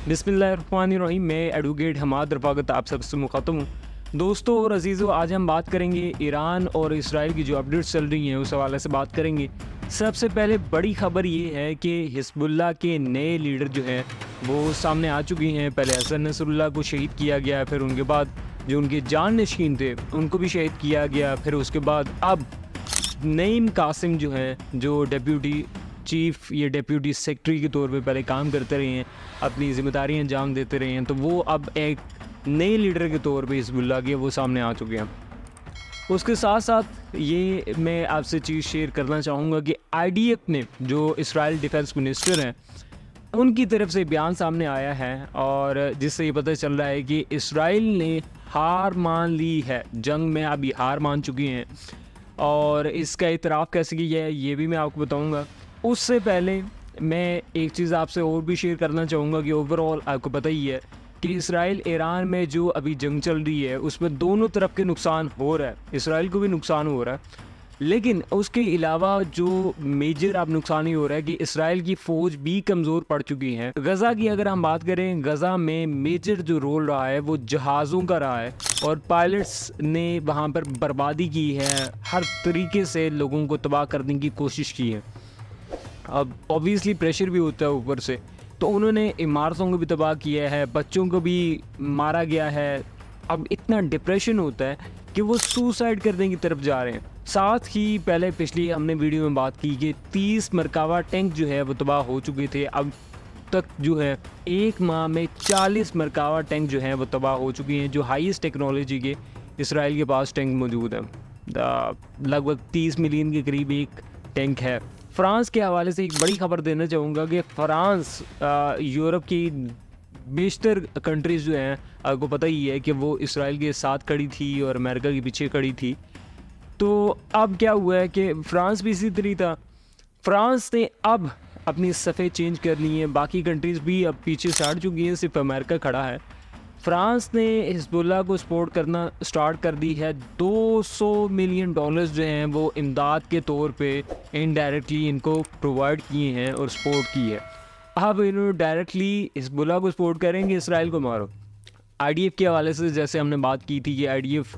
बिस्मिल्लाहिर्रहमानिर्रहीम। मैं एडवोकेट हमाद रफ़ाकत आप सबसे मुखातब हूँ। दोस्तों और अजीज़ों, आज हम बात करेंगे ईरान और इसराइल की जो अपडेट्स चल रही हैं उस हवाले से बात करेंगे। सबसे पहले बड़ी ख़बर ये है कि हिज़्बुल्लाह के नए लीडर जो हैं वो सामने आ चुकी हैं। पहले हसन नसरुल्लाह को शहीद किया गया, फिर उनके बाद जो उनके जाननशीन थे उनको भी शहीद किया गया। फिर उसके बाद अब नईम कासिम जो हैं, जो डेप्यूटी चीफ़ या डेप्यूटी सेक्रेटरी के तौर पे पहले काम करते रहे हैं, अपनी ज़िम्मेदारियाँ अंजाम देते रहे हैं, तो वो अब एक नए लीडर के तौर पे हिज़्बुल्लाह के वो सामने आ चुके हैं। उसके साथ साथ ये मैं आपसे चीज़ शेयर करना चाहूँगा कि IDF ने, जो इसराइल डिफेंस मिनिस्टर हैं, उनकी तरफ से बयान सामने आया है और जिससे ये पता चल रहा है कि इसराइल ने हार मान ली है, जंग में अभी हार मान चुकी हैं। और इसका इतराफ़ कैसे किया है ये भी मैं आपको बताऊंगा। उससे पहले मैं एक चीज़ आपसे और भी शेयर करना चाहूँगा कि ओवरऑल आपको पता ही है कि इसराइल ईरान में जो अभी जंग चल रही है उसमें दोनों तरफ के नुकसान हो रहा है। इसराइल को भी नुकसान हो रहा है, लेकिन उसके अलावा जो मेजर अब नुकसान ही हो रहा है कि इसराइल की फ़ौज भी कमज़ोर पड़ चुकी है। गज़ा की अगर हम बात करें, गज़ा में मेजर जो रोल रहा है वो जहाज़ों का रहा है और पायलट्स ने वहाँ पर बर्बादी की है, हर तरीके से लोगों को तबाह करने की कोशिश की है। अब ऑब्वियसली प्रेशर भी होता है ऊपर से, तो उन्होंने इमारतों को भी तबाह किया है, बच्चों को भी मारा गया है। अब इतना डिप्रेशन होता है कि वो सुसाइड करने की तरफ जा रहे हैं। साथ ही पहले पिछली हमने वीडियो में बात की कि 30 मरकावा टैंक जो है वो तबाह हो चुके थे। अब तक जो है एक माह में 40 मरकावा टैंक जो हैं वो तबाह हो चुकी हैं। जो हाईएस्ट टेक्नोलॉजी के इसराइल के पास टैंक मौजूद है, लगभग 30 मिलियन के करीब एक टैंक है। फ्रांस के हवाले से एक बड़ी खबर देना चाहूँगा कि फ्रांस यूरोप की बेशतर कंट्रीज़ जो हैं, आपको पता ही है कि वो इसराइल के साथ खड़ी थी और अमेरिका के पीछे खड़ी थी। तो अब क्या हुआ है कि फ्रांस भी इसी तरह था। फ्रांस ने अब अपनी सफ़े चेंज कर ली हैं, बाकी कंट्रीज़ भी अब पीछे से हट चुकी हैं, सिर्फ अमेरिका खड़ा है। फ्रांस ने हिज़्बुल्लाह को सपोर्ट करना स्टार्ट कर दी है। $200 मिलियन जो हैं वो इमदाद के तौर पे इनडायरेक्टली इनको प्रोवाइड किए हैं और सपोर्ट की है। अब इन्होंने डायरेक्टली हिज़्बुल्लाह को सपोर्ट करेंगे, इसराइल को मारो। IDF के हवाले से जैसे हमने बात की थी कि IDF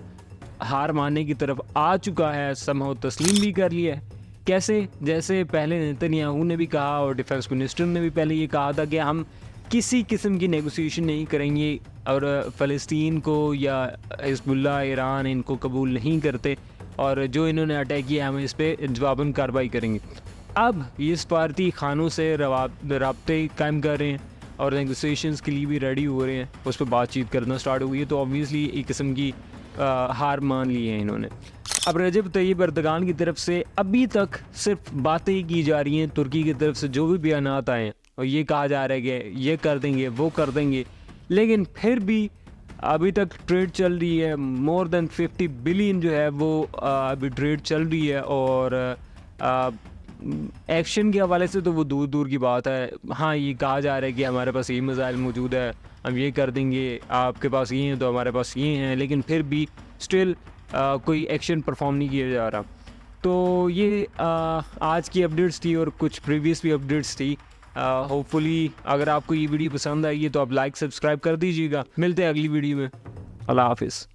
हार मानने की तरफ आ चुका है, समहाउ तस्लीम भी कर लिया है। कैसे? जैसे पहले नेतन्याहू ने भी कहा और डिफेंस मिनिस्टर ने भी पहले ये कहा था कि हम किसी किस्म की नेगोशिएशन नहीं करेंगे और फ़लस्तीन को या हिज़्बुल्लाह ईरान इनको कबूल नहीं करते और जो इन्होंने अटैक किया हम इस पर जवाबन कार्रवाई करेंगे। अब ये सफारती खानों से रबते कायम कर रहे हैं और नेगोशिएशंस के लिए भी रेडी हो रहे हैं, उस पर बातचीत करना स्टार्ट हुई है। तो ऑब्वियसली एक किस्म की हार मान ली है इन्होंने। अब रजब तैयब एर्दोगान की तरफ से अभी तक सिर्फ बातें ही की जा रही हैं। तुर्की की तरफ से जो भी बयानात आए हैं और ये कहा जा रहा है कि ये कर देंगे वो कर देंगे, लेकिन फिर भी अभी तक ट्रेड चल रही है। मोर देन 50 बिलियन जो है वो अभी ट्रेड चल रही है और एक्शन के हवाले से तो वो दूर दूर की बात है। हाँ, ये कहा जा रहा है कि हमारे पास ये मिसाइल मौजूद है, हम ये कर देंगे, आपके पास ये हैं तो हमारे पास ये हैं, लेकिन फिर भी स्टिल कोई एक्शन परफॉर्म नहीं किया जा रहा। तो ये आज की अपडेट्स थी और कुछ प्रीवियस भी अपडेट्स थी। होपफुली अगर आपको ये वीडियो पसंद आई है तो आप लाइक सब्सक्राइब कर दीजिएगा। मिलते हैं अगली वीडियो में। अल्लाह हाफिज़।